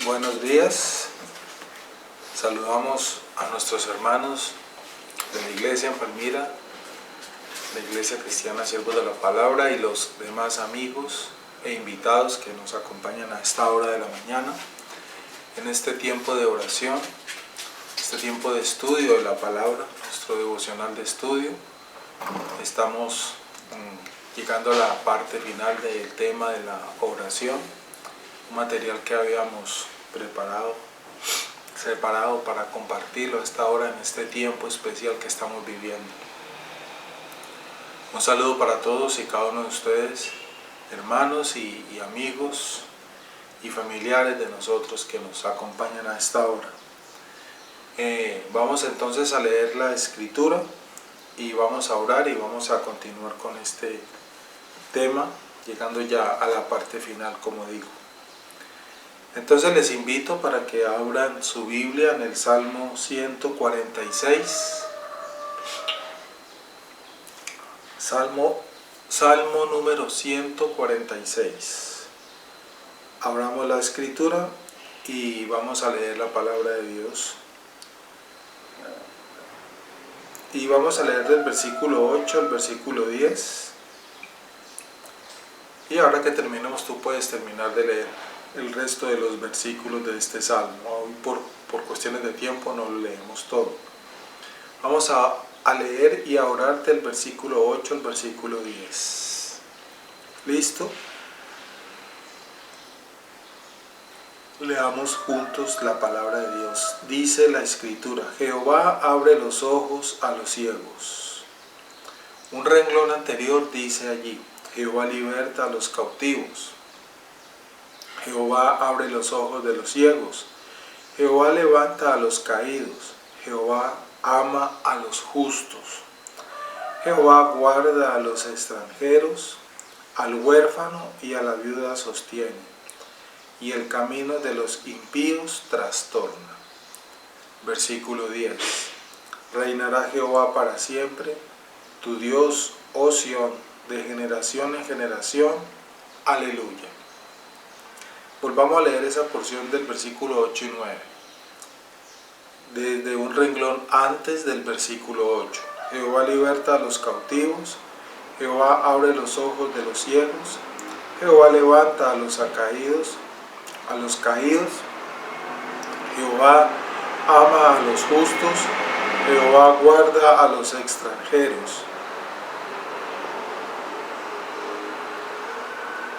Buenos días, saludamos a nuestros hermanos de la iglesia en Palmira, la iglesia cristiana Siervos de la Palabra y los demás amigos e invitados que nos acompañan a esta hora de la mañana, en este tiempo de oración, este tiempo de estudio de la palabra, nuestro devocional de estudio. Estamos llegando a la parte final del tema de la oración, un material que habíamos separado para compartirlo a esta hora en este tiempo especial que estamos viviendo. Un saludo para todos y cada uno de ustedes, hermanos y amigos y familiares de nosotros que nos acompañan a esta hora. Vamos entonces a leer la escritura y vamos a orar y vamos a continuar con este tema, llegando ya a la parte final, como digo. Entonces les invito para que abran su Biblia en el Salmo 146. Salmo número 146. Abramos la escritura y vamos a leer la palabra de Dios. Y vamos a leer del versículo 8 al versículo 10. Y ahora que terminemos, tú puedes terminar de leer el resto de los versículos de este salmo. Hoy por cuestiones de tiempo no lo leemos todo. Vamos a leer y a orar del versículo 8 al versículo 10. ¿Listo? Leamos juntos la palabra de Dios. Dice la escritura: Jehová abre los ojos a los ciegos. Un renglón anterior dice allí: Jehová liberta a los cautivos. Jehová abre los ojos de los ciegos. Jehová levanta a los caídos. Jehová ama a los justos. Jehová guarda a los extranjeros. Al huérfano y a la viuda sostiene. Y el camino de los impíos trastorna. Versículo 10. Reinará Jehová para siempre, tu Dios, oh Sión, de generación en generación. Aleluya. Volvamos a leer esa porción del versículo 8 y 9. Desde un renglón antes del versículo 8. Jehová liberta a los cautivos. Jehová abre los ojos de los ciegos. Jehová levanta a los caídos. Jehová ama a los justos. Jehová guarda a los extranjeros.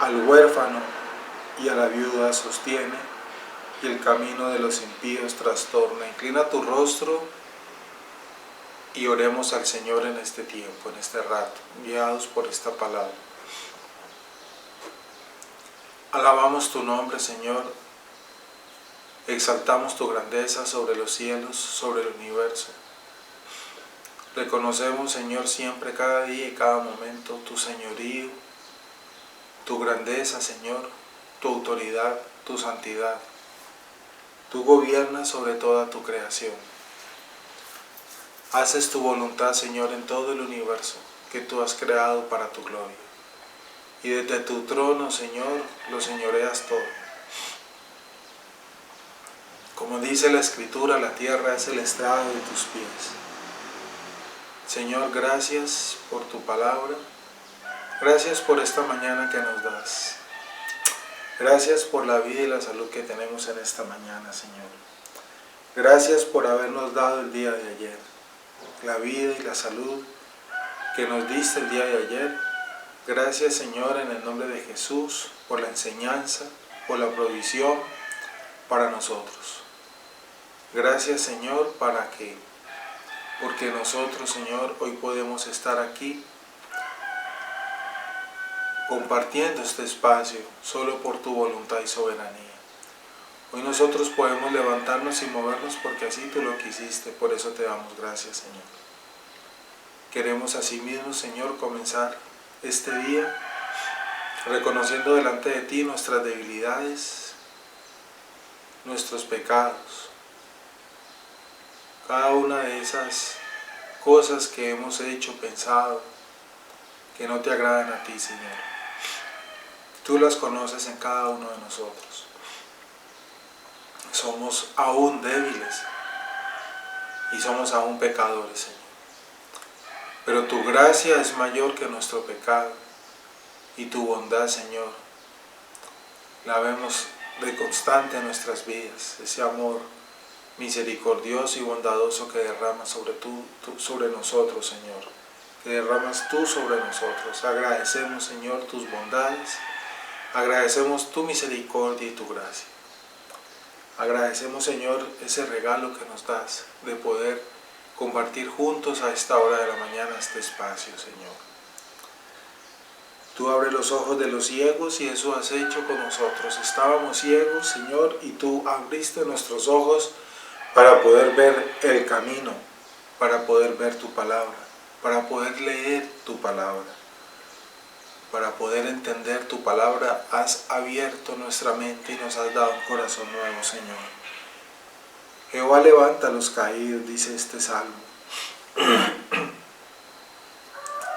Al huérfano y a la viuda sostiene, y el camino de los impíos trastorna. Inclina tu rostro y oremos al Señor en este tiempo, en este rato, guiados por esta palabra. Alabamos tu nombre, Señor. Exaltamos tu grandeza sobre los cielos, sobre el universo. Reconocemos, Señor, siempre, cada día y cada momento, tu señorío, tu grandeza, Señor, tu autoridad, tu santidad. Tú gobiernas sobre toda tu creación. Haces tu voluntad, Señor, en todo el universo que tú has creado para tu gloria. Y desde tu trono, Señor, lo señoreas todo. Como dice la Escritura, la tierra es el estrado de tus pies. Señor, gracias por tu palabra. Gracias por esta mañana que nos das. Gracias por la vida y la salud que tenemos en esta mañana, Señor. Gracias por habernos dado el día de ayer, la vida y la salud que nos diste el día de ayer. Gracias, Señor, en el nombre de Jesús, por la enseñanza, por la provisión para nosotros. Gracias, Señor, porque nosotros, Señor, hoy podemos estar aquí compartiendo este espacio solo por tu voluntad y soberanía. Hoy nosotros podemos levantarnos y movernos porque así tú lo quisiste, por eso te damos gracias, Señor. Queremos asimismo, Señor, comenzar este día reconociendo delante de ti nuestras debilidades, nuestros pecados, cada una de esas cosas que hemos hecho, pensado, que no te agradan a ti, Señor. Tú las conoces en cada uno de nosotros. somos aún débiles y somos aún pecadores, Señor. Pero tu gracia es mayor que nuestro pecado y tu bondad, Señor, la vemos de constante en nuestras vidas, ese amor misericordioso y bondadoso que derramas sobre nosotros, Señor, que derramas tú sobre nosotros. Agradecemos, Señor, tus bondades, agradecemos tu misericordia y tu gracia. Agradecemos, Señor, ese regalo que nos das de poder compartir juntos a esta hora de la mañana este espacio, Señor. Tú abres los ojos de los ciegos y eso has hecho con nosotros. Estábamos ciegos, Señor, y tú abriste nuestros ojos para poder ver el camino, para poder ver tu palabra, para poder leer tu palabra, para poder entender tu palabra. Has abierto nuestra mente y nos has dado un corazón nuevo, Señor. Jehová levanta a los caídos, dice este salmo.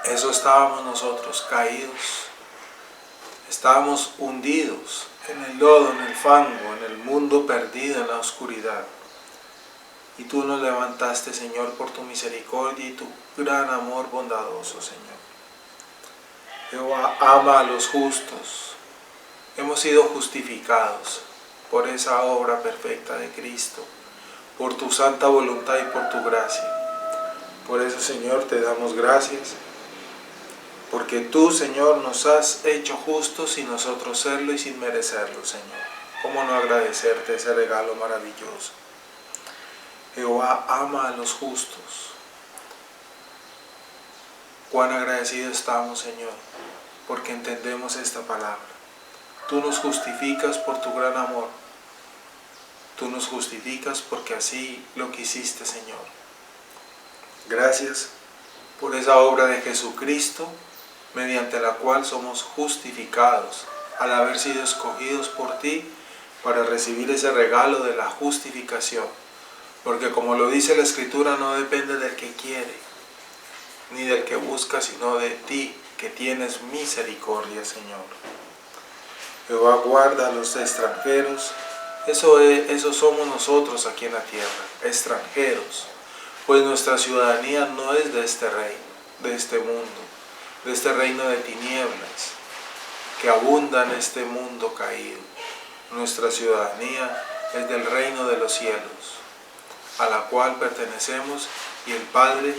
Eso estábamos nosotros, caídos. Estábamos hundidos en el lodo, en el fango, en el mundo perdido, en la oscuridad. Y tú nos levantaste, Señor, por tu misericordia y tu gran amor bondadoso, Señor. Jehová ama a los justos. Hemos sido justificados por esa obra perfecta de Cristo, por tu santa voluntad y por tu gracia. Por eso, Señor, te damos gracias, porque tú, Señor, nos has hecho justos sin nosotros serlo y sin merecerlo, Señor. ¿Cómo no agradecerte ese regalo maravilloso? Jehová ama a los justos. Cuán agradecidos estamos, Señor, porque entendemos esta palabra. Tú nos justificas por tu gran amor. Tú nos justificas porque así lo quisiste, Señor. Gracias por esa obra de Jesucristo, mediante la cual somos justificados, al haber sido escogidos por ti para recibir ese regalo de la justificación. Porque como lo dice la Escritura, no depende del que quiere, ni del que busca, sino de ti, que tienes misericordia, Señor. Jehová guarda a los extranjeros. Eso somos nosotros aquí en la tierra, extranjeros. Pues nuestra ciudadanía no es de este reino, de este mundo, de este reino de tinieblas, que abunda en este mundo caído. Nuestra ciudadanía es del reino de los cielos, a la cual pertenecemos, y el Padre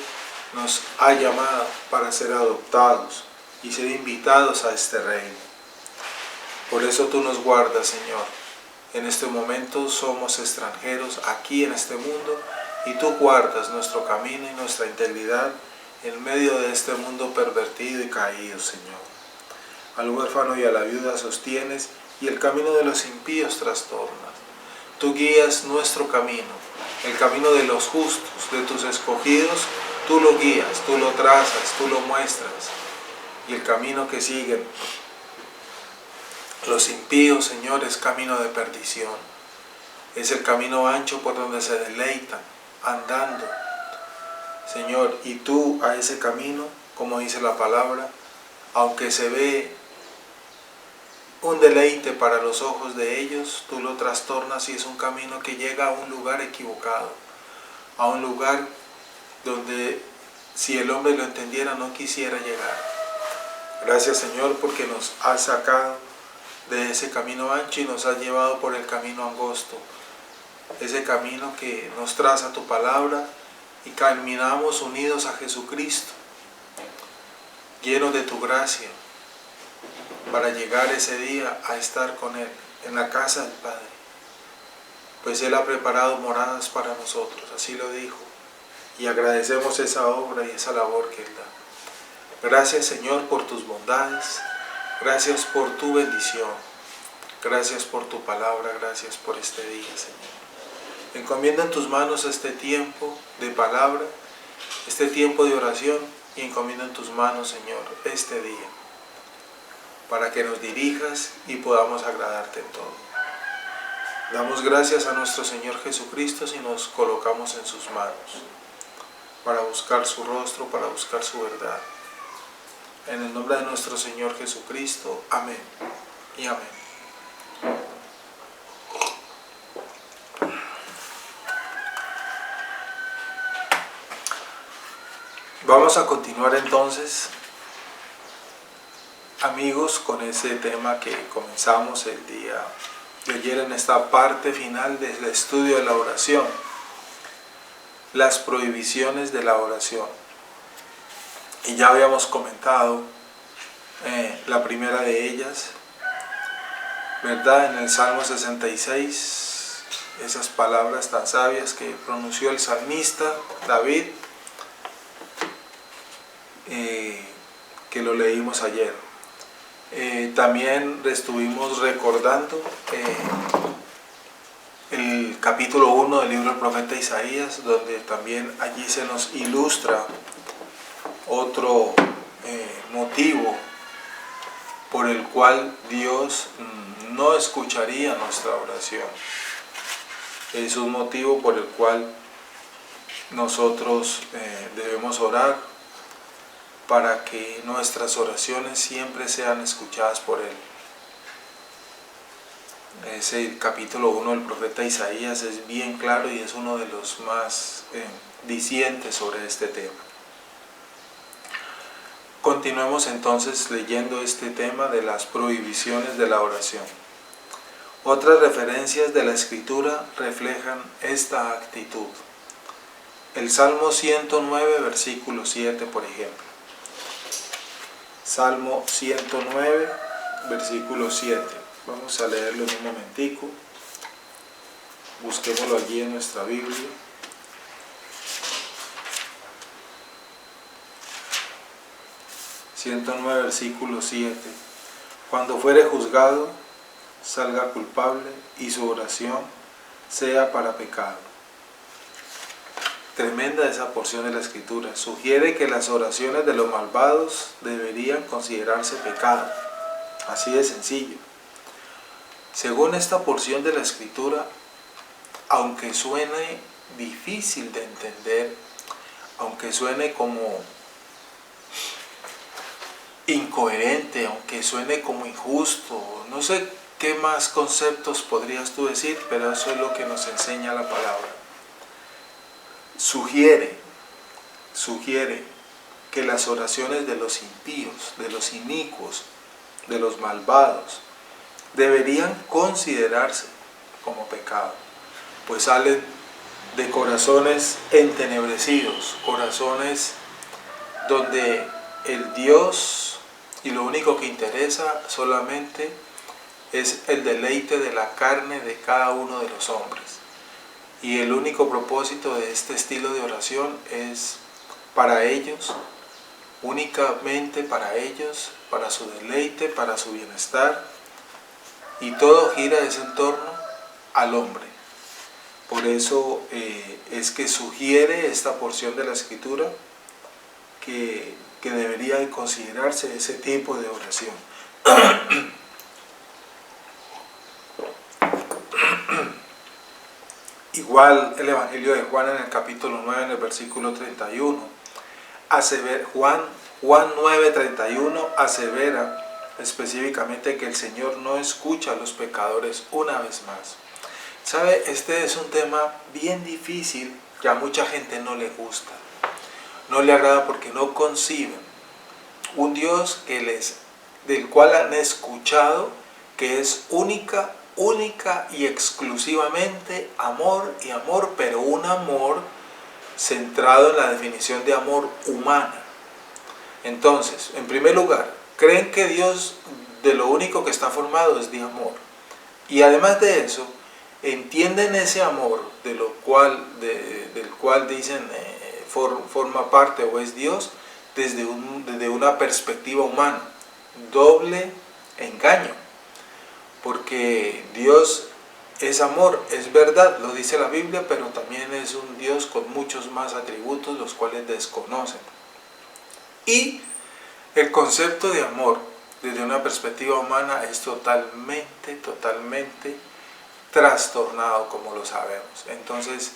nos ha llamado para ser adoptados y ser invitados a este reino. Por eso tú nos guardas, Señor. En este momento somos extranjeros aquí en este mundo, y tú guardas nuestro camino y nuestra integridad en medio de este mundo pervertido y caído, Señor. Al huérfano y a la viuda sostienes, y el camino de los impíos trastornas. Tú guías nuestro camino, el camino de los justos, de tus escogidos. Tú lo guías, tú lo trazas, tú lo muestras. Y el camino que siguen los impíos, Señor, es camino de perdición. Es el camino ancho por donde se deleitan andando, Señor. Y tú a ese camino, como dice la palabra, aunque se ve un deleite para los ojos de ellos, tú lo trastornas y es un camino que llega a un lugar equivocado, a un lugar donde si el hombre lo entendiera no quisiera llegar. Gracias, Señor, porque nos has sacado de ese camino ancho y nos has llevado por el camino angosto, ese camino que nos traza tu palabra, y caminamos unidos a Jesucristo, llenos de tu gracia, para llegar ese día a estar con Él en la casa del Padre, pues Él ha preparado moradas para nosotros, así lo dijo, y agradecemos esa obra y esa labor que Él da. Gracias, Señor, por tus bondades, gracias por tu bendición, gracias por tu palabra, gracias por este día, Señor. Encomienda en tus manos este tiempo de palabra, este tiempo de oración, y encomienda en tus manos, Señor, este día, para que nos dirijas y podamos agradarte en todo. Damos gracias a nuestro Señor Jesucristo si nos colocamos en sus manos, para buscar su rostro, para buscar su verdad. En el nombre de nuestro Señor Jesucristo, amén y amén. Vamos a continuar entonces, amigos, con ese tema que comenzamos el día de ayer en esta parte final del estudio de la oración, las prohibiciones de la oración. Y ya habíamos comentado la primera de ellas, ¿verdad? En el Salmo 66, esas palabras tan sabias que pronunció el salmista David, que lo leímos ayer. También estuvimos recordando el capítulo 1 del libro del profeta Isaías, donde también allí se nos ilustra otro motivo por el cual Dios no escucharía nuestra oración. Es un motivo por el cual nosotros debemos orar, para que nuestras oraciones siempre sean escuchadas por Él. Ese capítulo 1 del profeta Isaías es bien claro y es uno de los más dicientes sobre este tema. Continuemos entonces leyendo este tema de las prohibiciones de la oración. Otras referencias de la Escritura reflejan esta actitud. El Salmo 109, versículo 7, por ejemplo. Salmo 109, versículo 7. Vamos a leerlo en un momentico. Busquémoslo allí en nuestra Biblia. ...109, versículo 7... Cuando fuere juzgado, salga culpable, y su oración sea para pecado. Tremenda esa porción de la Escritura. Sugiere que las oraciones de los malvados deberían considerarse pecado. Así de sencillo. Según esta porción de la Escritura, aunque suene difícil de entender, aunque suene como incoherente, aunque suene como injusto, no sé qué más conceptos podrías tú decir, pero eso es lo que nos enseña la palabra. Sugiere que las oraciones de los impíos, de los inicuos, de los malvados, deberían considerarse como pecado, pues salen de corazones entenebrecidos, corazones donde el Dios y lo único que interesa solamente es el deleite de la carne de cada uno de los hombres. Y el único propósito de este estilo de oración es para ellos, únicamente para ellos, para su deleite, para su bienestar, y todo gira en torno al hombre. Por eso es que sugiere esta porción de la Escritura que debería considerarse ese tipo de oración. Igual el Evangelio de Juan en el capítulo 9, en el versículo 31, Juan 9:31 asevera específicamente que el Señor no escucha a los pecadores una vez más. ¿Sabe? Este es un tema bien difícil que a mucha gente no le gusta, no le agrada, porque no conciben un Dios del cual han escuchado que es única y exclusivamente amor y amor, pero un amor centrado en la definición de amor humana. Entonces, en primer lugar, creen que Dios de lo único que está formado es de amor, y además de eso entienden ese amor del cual dicen forma parte o es Dios desde una perspectiva humana. Doble engaño, porque Dios es amor, es verdad, lo dice la Biblia, pero también es un Dios con muchos más atributos, los cuales desconocen. Y el concepto de amor desde una perspectiva humana es totalmente trastornado, como lo sabemos. Entonces,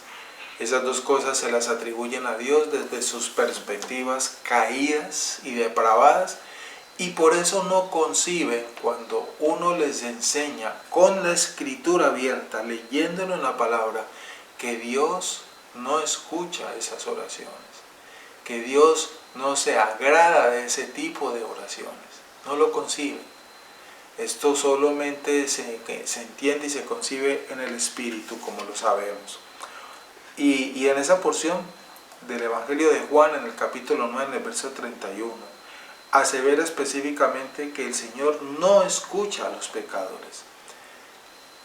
esas dos cosas se las atribuyen a Dios desde sus perspectivas caídas y depravadas, y por eso no conciben, cuando uno les enseña con la Escritura abierta, leyéndolo en la palabra, que Dios no escucha esas oraciones. que Dios no se agrada de ese tipo de oraciones, no lo concibe. Esto solamente se entiende y se concibe en el Espíritu, como lo sabemos. Y en esa porción del Evangelio de Juan, en el capítulo 9, en el verso 31, asevera específicamente que el Señor no escucha a los pecadores.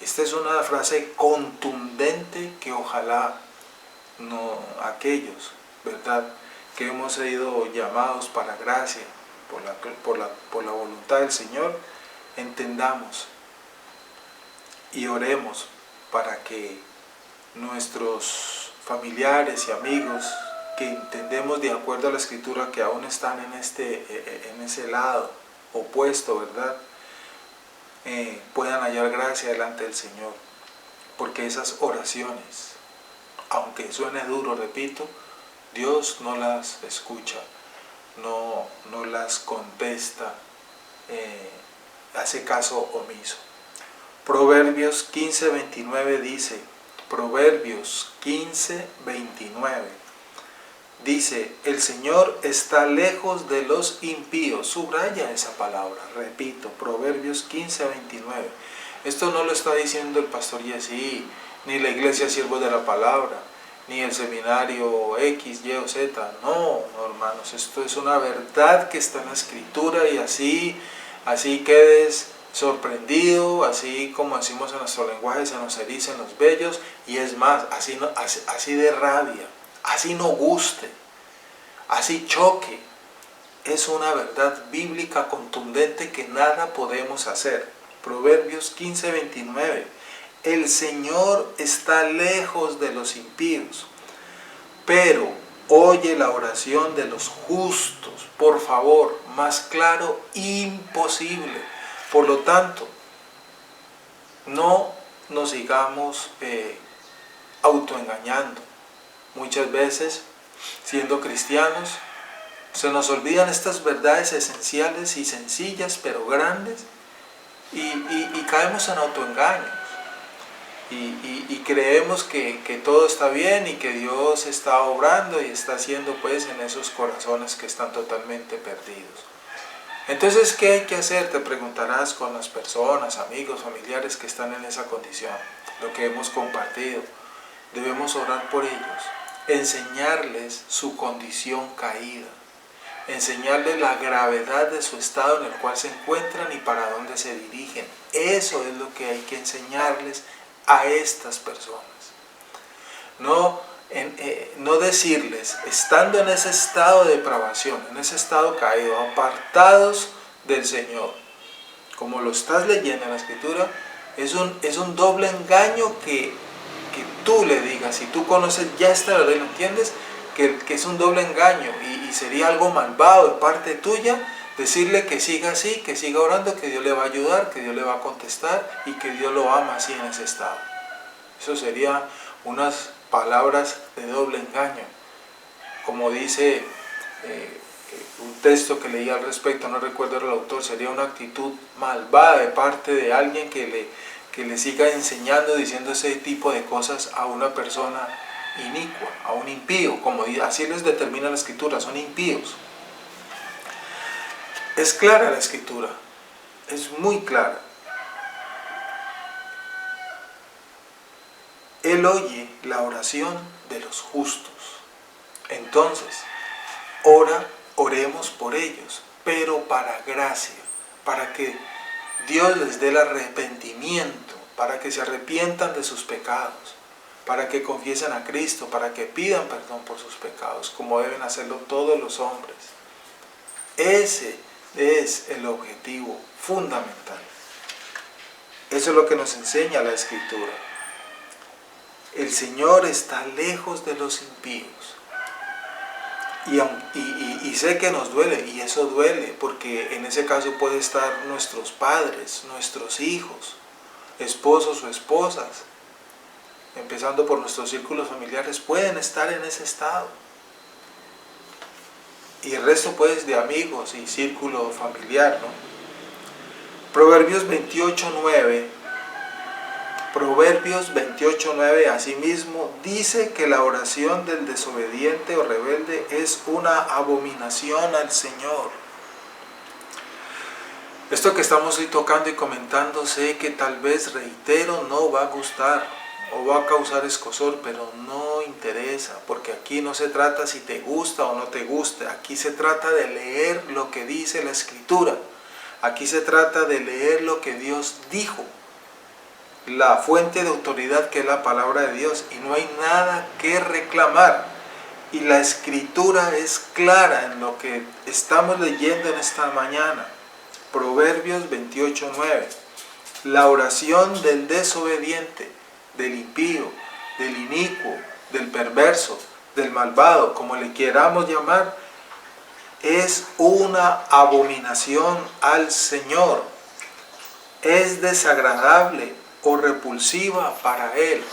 Esta es una frase contundente que ojalá no aquellos, ¿verdad?, que hemos sido llamados para gracia por la voluntad del Señor, entendamos y oremos para que nuestros familiares y amigos que entendemos de acuerdo a la Escritura que aún están en ese lado opuesto, ¿verdad?, puedan hallar gracia delante del Señor, porque esas oraciones, aunque suene duro, repito, Dios no las escucha, no las contesta, hace caso omiso. Proverbios 15:29 dice, Proverbios 15:29 dice, el Señor está lejos de los impíos. Subraya esa palabra, repito, Proverbios 15:29. Esto no lo está diciendo el pastor Yesí, ni la iglesia Siervos de la Palabra, ni el seminario X, Y o Z. No, hermanos, esto es una verdad que está en la Escritura, y así quedes sorprendido, así como decimos en nuestro lenguaje, se nos ericen los vellos, y es más, así de rabia, así no guste, así choque. Es una verdad bíblica contundente que nada podemos hacer. Proverbios 15:29. El Señor está lejos de los impíos, pero oye la oración de los justos. Por favor, más claro, imposible. Por lo tanto, no nos sigamos autoengañando. Muchas veces, siendo cristianos, se nos olvidan estas verdades esenciales y sencillas, pero grandes, y caemos en autoengaños. Y creemos que todo está bien y que Dios está obrando y está haciendo pues en esos corazones que están totalmente perdidos. Entonces, ¿qué hay que hacer? Te preguntarás con las personas, amigos, familiares que están en esa condición. Lo que hemos compartido, debemos orar por ellos, enseñarles su condición caída, enseñarles la gravedad de su estado en el cual se encuentran y para dónde se dirigen. Eso es lo que hay que enseñarles a estas personas. No decirles, estando en ese estado de depravación, en ese estado caído, apartados del Señor, como lo estás leyendo en la Escritura, es un doble engaño que tú le digas, si tú conoces ya esta verdad y lo entiendes, que es un doble engaño y sería algo malvado de parte tuya decirle que siga así, que siga orando, que Dios le va a ayudar, que Dios le va a contestar y que Dios lo ama así en ese estado. Eso sería unas palabras de doble engaño. Como dice un texto que leí al respecto, no recuerdo el autor, sería una actitud malvada de parte de alguien que le siga enseñando, diciendo ese tipo de cosas a una persona inicua, a un impío, como así les determina la Escritura, son impíos. Es clara la Escritura, es muy clara. Él oye la oración de los justos. Entonces, oremos por ellos, pero para gracia, para que Dios les dé el arrepentimiento, para que se arrepientan de sus pecados, para que confiesen a Cristo, para que pidan perdón por sus pecados, como deben hacerlo todos los hombres. Ese es el objetivo fundamental. Eso es lo que nos enseña la Escritura. El Señor está lejos de los impíos. Y sé que nos duele, y eso duele, porque en ese caso puede estar nuestros padres, nuestros hijos, esposos o esposas, empezando por nuestros círculos familiares, pueden estar en ese estado. Y el resto pues de amigos y círculo familiar, ¿no? Proverbios 28:9 Proverbios 28:9 asimismo dice que la oración del desobediente o rebelde es una abominación al Señor. Esto que estamos hoy tocando y comentando, sé que tal vez, reitero, no va a gustar o va a causar escozor, pero no interesa, porque aquí no se trata si te gusta o no te gusta, aquí se trata de leer lo que dice la Escritura, aquí se trata de leer lo que Dios dijo, la fuente de autoridad que es la palabra de Dios, y no hay nada que reclamar. Y la Escritura es clara en lo que estamos leyendo en esta mañana. Proverbios 28:9. La oración del desobediente, del impío, del inicuo, del perverso, del malvado, como le queramos llamar, es una abominación al Señor. Es desagradable o repulsiva para Él.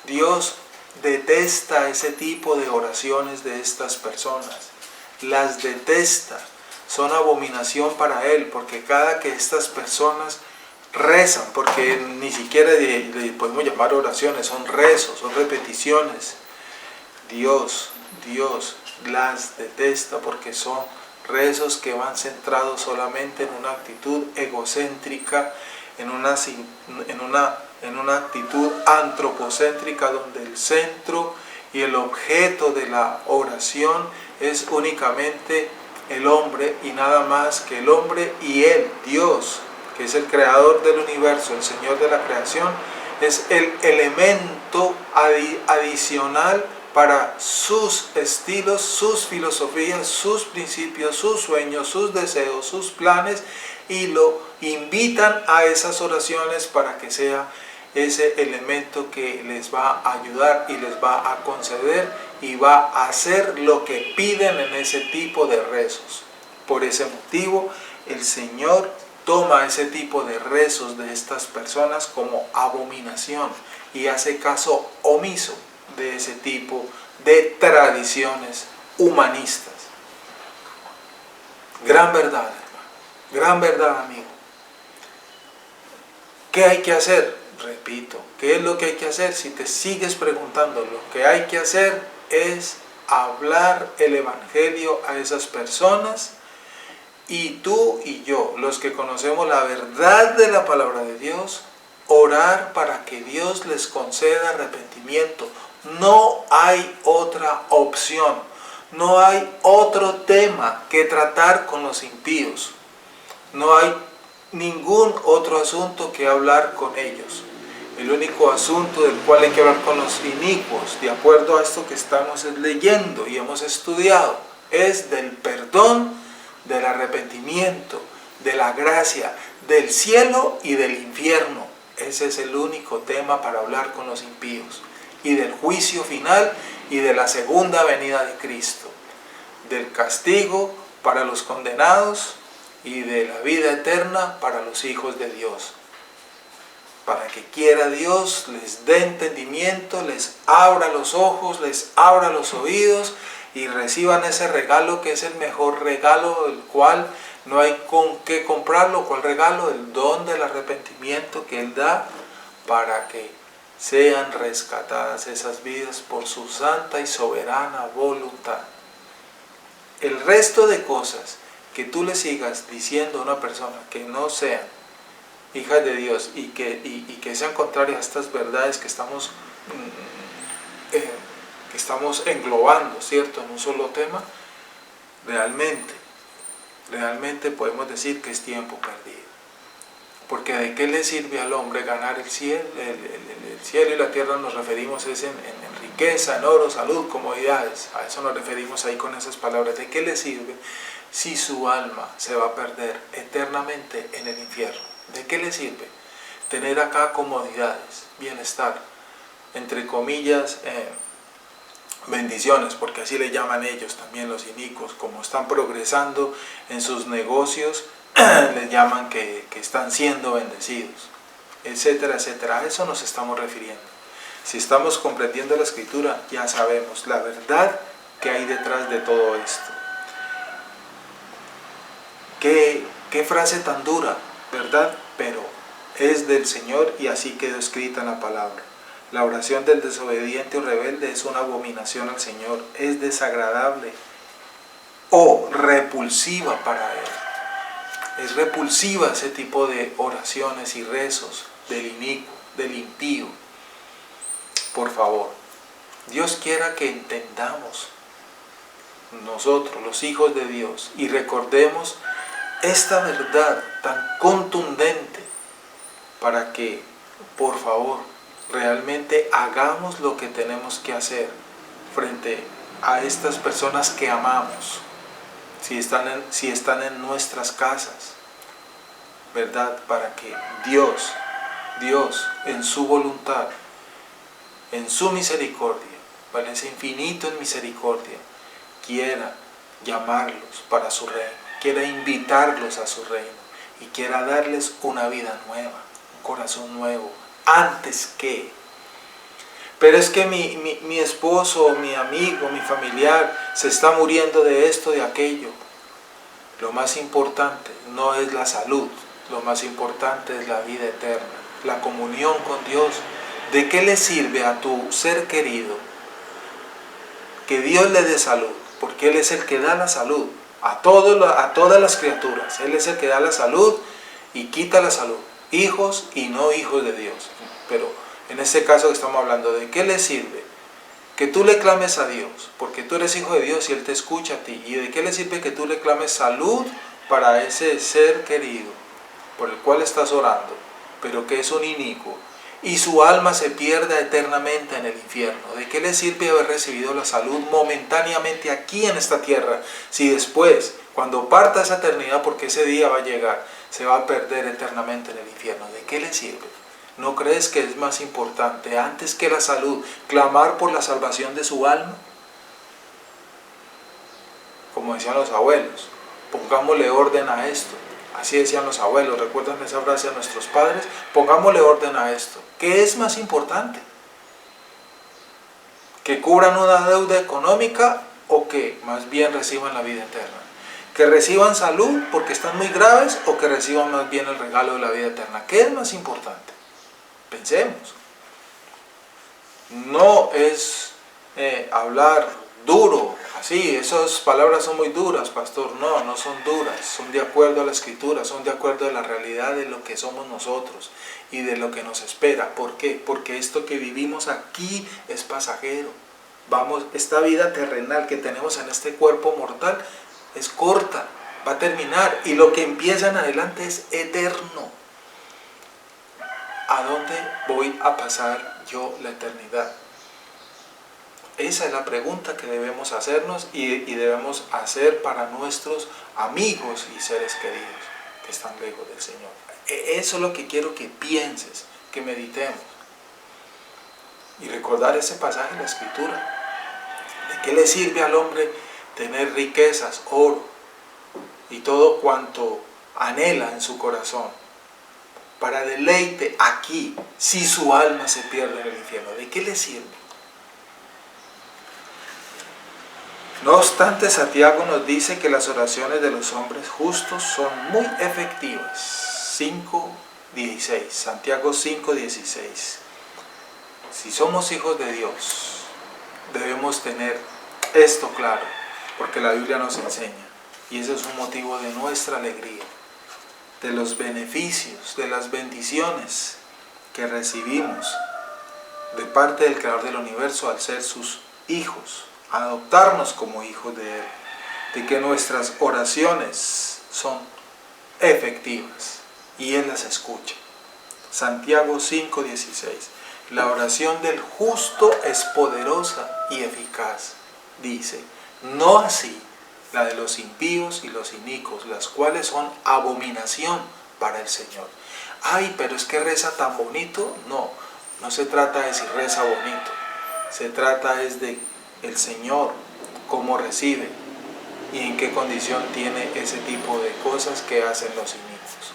Dios detesta ese tipo de oraciones de estas personas. Las detesta. Son abominación para Él, porque cada que estas personas rezan, porque ni siquiera le podemos llamar oraciones, son rezos, son repeticiones. Dios las detesta porque son rezos que van centrados solamente en una actitud egocéntrica, en una actitud antropocéntrica, donde el centro y el objeto de la oración es únicamente el hombre y nada más que el hombre, y Él, Dios, que es el creador del universo, el Señor de la creación, es el elemento adicional para sus estilos, sus filosofías, sus principios, sus sueños, sus deseos, sus planes, y lo invitan a esas oraciones para que sea ese elemento que les va a ayudar y les va a conceder y va a hacer lo que piden en ese tipo de rezos. Por ese motivo, el Señor toma ese tipo de rezos de estas personas como abominación y hace caso omiso de ese tipo de tradiciones humanistas. Gran verdad, hermano. Gran verdad, amigo. ¿Qué hay que hacer? Repito, ¿qué es lo que hay que hacer? Si te sigues preguntando, lo que hay que hacer es hablar el Evangelio a esas personas, y tú y yo, los que conocemos la verdad de la palabra de Dios, orar para que Dios les conceda arrepentimiento. No hay otra opción, no hay otro tema que tratar con los impíos, no hay ningún otro asunto que hablar con ellos. El único asunto del cual hay que hablar con los inicuos, de acuerdo a esto que estamos leyendo y hemos estudiado, es del perdón, del arrepentimiento, de la gracia, del cielo y del infierno. Ese es el único tema para hablar con los impíos. Y del juicio final y de la segunda venida de Cristo. Del castigo para los condenados y de la vida eterna para los hijos de Dios. Para que quiera Dios les dé entendimiento, les abra los ojos, les abra los oídos y reciban ese regalo que es el mejor regalo, el cual no hay con qué comprarlo. ¿Cuál regalo? El don del arrepentimiento que Él da para que sean rescatadas esas vidas por su santa y soberana voluntad. El resto de cosas que tú le sigas diciendo a una persona que no sean hijas de Dios y que sean contrarias a estas verdades que estamos englobando, ¿cierto?, en un solo tema, realmente podemos decir que es tiempo perdido. Porque ¿de qué le sirve al hombre ganar el cielo? El cielo y la tierra nos referimos es en riqueza, en oro, salud, comodidades. A eso nos referimos ahí con esas palabras. ¿De qué le sirve si su alma se va a perder eternamente en el infierno? ¿De qué le sirve tener acá comodidades, bienestar, entre comillas, bendiciones, porque así le llaman ellos también los inicuos, como están progresando en sus negocios, les llaman que están siendo bendecidos, etcétera, etcétera? A eso nos estamos refiriendo. Si estamos comprendiendo la Escritura, ya sabemos la verdad que hay detrás de todo esto. ¿Qué frase tan dura, ¿verdad? Pero es del Señor y así quedó escrita en la palabra. La oración del desobediente o rebelde es una abominación al Señor, es desagradable o repulsiva para Él. Es repulsiva ese tipo de oraciones y rezos del inicuo, del impío. Por favor, Dios quiera que entendamos nosotros, los hijos de Dios, y recordemos esta verdad tan contundente para que, por favor, realmente hagamos lo que tenemos que hacer frente a estas personas que amamos, si están en nuestras casas, ¿verdad? Para que Dios en su voluntad, en su misericordia, ¿vale? Es infinito en misericordia, quiera llamarlos para su reino, quiera invitarlos a su reino y quiera darles una vida nueva, un corazón nuevo, antes que. Pero es que mi esposo, mi amigo, mi familiar se está muriendo de esto, de aquello. Lo más importante no es la salud, lo más importante es la vida eterna, la comunión con Dios. ¿De qué le sirve a tu ser querido que Dios le dé salud? Porque Él es el que da la salud a todas las criaturas. Él es el que da la salud y quita la salud, hijos y no hijos de Dios. Pero en este caso que estamos hablando, ¿de qué le sirve que tú le clames a Dios? Porque tú eres hijo de Dios y Él te escucha a ti. ¿Y de qué le sirve que tú le clames salud para ese ser querido por el cual estás orando, pero que es un inicuo, y su alma se pierda eternamente en el infierno? ¿De qué le sirve haber recibido la salud momentáneamente aquí en esta tierra, si después, cuando parta esa eternidad, porque ese día va a llegar, se va a perder eternamente en el infierno? ¿De qué le sirve? ¿No crees que es más importante, antes que la salud, clamar por la salvación de su alma? Como decían los abuelos, pongámosle orden a esto. Así decían los abuelos, ¿recuerdan esa frase de nuestros padres? Pongámosle orden a esto. ¿Qué es más importante? ¿Que cubran una deuda económica o que más bien reciban la vida eterna? ¿Que reciban salud porque están muy graves o que reciban más bien el regalo de la vida eterna? ¿Qué es más importante? Pensemos. No es hablar duro, así, esas palabras son muy duras, pastor. No, no son duras, son de acuerdo a la Escritura, son de acuerdo a la realidad de lo que somos nosotros y de lo que nos espera. ¿Por qué? Porque esto que vivimos aquí es pasajero. Esta vida terrenal que tenemos en este cuerpo mortal es corta, va a terminar, y lo que empieza en adelante es eterno. ¿A dónde voy a pasar yo la eternidad? Esa es la pregunta que debemos hacernos y debemos hacer para nuestros amigos y seres queridos que están lejos del Señor. Eso es lo que quiero que pienses, que meditemos. Y recordar ese pasaje en la Escritura. ¿De qué le sirve al hombre tener riquezas, oro y todo cuanto anhela en su corazón, para deleite aquí, si su alma se pierde en el infierno? ¿De qué le sirve? No obstante, Santiago nos dice que las oraciones de los hombres justos son muy efectivas. 5:16, Santiago 5:16. Si somos hijos de Dios, debemos tener esto claro, porque la Biblia nos enseña, y ese es un motivo de nuestra alegría, de los beneficios, de las bendiciones que recibimos de parte del Creador del universo al ser sus hijos, adoptarnos como hijos de Él, de que nuestras oraciones son efectivas y Él las escucha. Santiago 5:16. La oración del justo es poderosa y eficaz, dice, no así la de los impíos y los inicuos, las cuales son abominación para el Señor. Ay, pero es que reza tan bonito. No se trata de si reza bonito, se trata es de el Señor, cómo recibe y en qué condición tiene ese tipo de cosas que hacen los inicuos.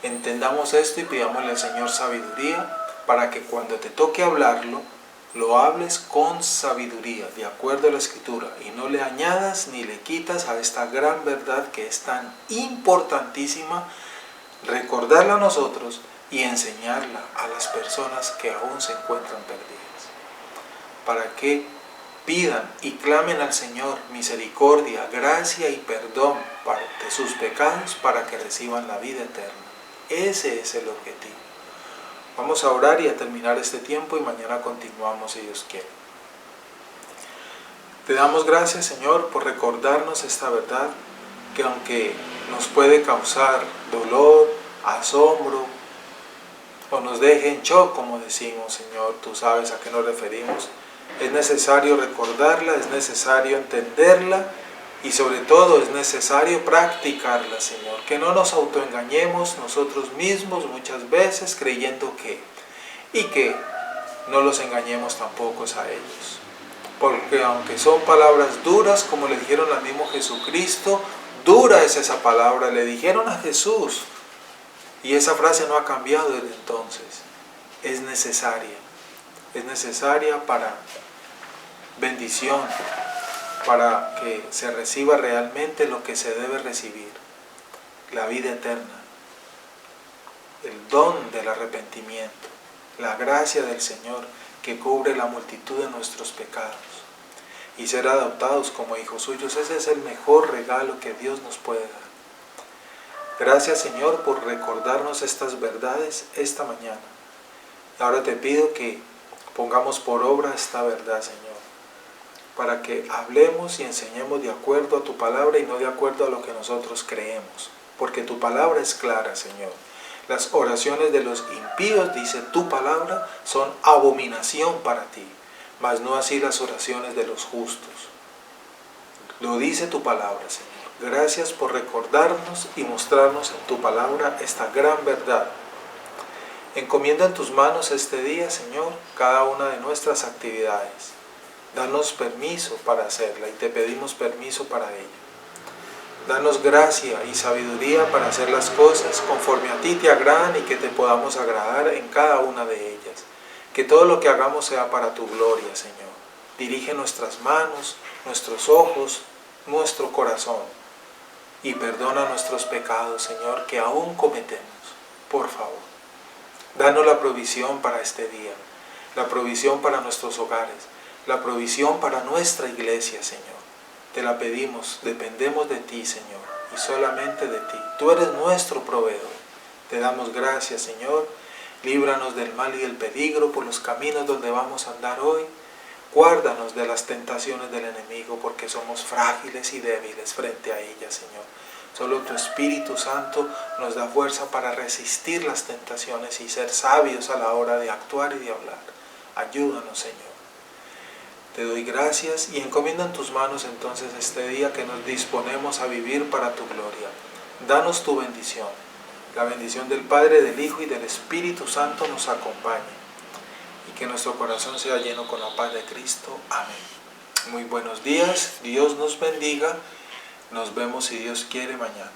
Entendamos esto y pidámosle al Señor sabiduría para que cuando te toque hablarlo, lo hables con sabiduría, de acuerdo a la Escritura, y no le añadas ni le quitas a esta gran verdad que es tan importantísima recordarla a nosotros y enseñarla a las personas que aún se encuentran perdidas, para que pidan y clamen al Señor misericordia, gracia y perdón de sus pecados para que reciban la vida eterna. Ese es el objetivo. Vamos a orar y a terminar este tiempo y mañana continuamos si Dios quiere. Te damos gracias, Señor, por recordarnos esta verdad que aunque nos puede causar dolor, asombro o nos deje en shock, como decimos, Señor, tú sabes a qué nos referimos, es necesario recordarla, es necesario entenderla y sobre todo es necesario practicarla, Señor. Que no nos autoengañemos nosotros mismos muchas veces creyendo y que no los engañemos tampoco a ellos. Porque aunque son palabras duras, como le dijeron al mismo Jesucristo, dura es esa palabra, le dijeron a Jesús. Y esa frase no ha cambiado desde entonces. Es necesaria para bendición, para que se reciba realmente lo que se debe recibir, la vida eterna, el don del arrepentimiento, la gracia del Señor que cubre la multitud de nuestros pecados y ser adoptados como hijos suyos. Ese es el mejor regalo que Dios nos puede dar. Gracias, Señor, por recordarnos estas verdades esta mañana. Ahora te pido que pongamos por obra esta verdad, Señor, para que hablemos y enseñemos de acuerdo a tu palabra y no de acuerdo a lo que nosotros creemos, porque tu palabra es clara, Señor. Las oraciones de los impíos, dice tu palabra, son abominación para ti, mas no así las oraciones de los justos. Lo dice tu palabra, Señor. Gracias por recordarnos y mostrarnos en tu palabra esta gran verdad. Encomienda en tus manos este día, Señor, cada una de nuestras actividades. Danos permiso para hacerla y te pedimos permiso para ello. Danos gracia y sabiduría para hacer las cosas conforme a ti te agradan y que te podamos agradar en cada una de ellas. Que todo lo que hagamos sea para tu gloria, Señor. Dirige nuestras manos, nuestros ojos, nuestro corazón y perdona nuestros pecados, Señor, que aún cometemos. Por favor, danos la provisión para este día, la provisión para nuestros hogares, la provisión para nuestra iglesia, Señor. Te la pedimos, dependemos de ti, Señor, y solamente de ti. Tú eres nuestro proveedor. Te damos gracias, Señor. Líbranos del mal y del peligro por los caminos donde vamos a andar hoy. Guárdanos de las tentaciones del enemigo, porque somos frágiles y débiles frente a ellas, Señor. Solo tu Espíritu Santo nos da fuerza para resistir las tentaciones y ser sabios a la hora de actuar y de hablar. Ayúdanos, Señor. Te doy gracias y encomiendo en tus manos entonces este día que nos disponemos a vivir para tu gloria. Danos tu bendición. La bendición del Padre, del Hijo y del Espíritu Santo nos acompañe. Y que nuestro corazón sea lleno con la paz de Cristo. Amén. Muy buenos días. Dios nos bendiga. Nos vemos si Dios quiere mañana.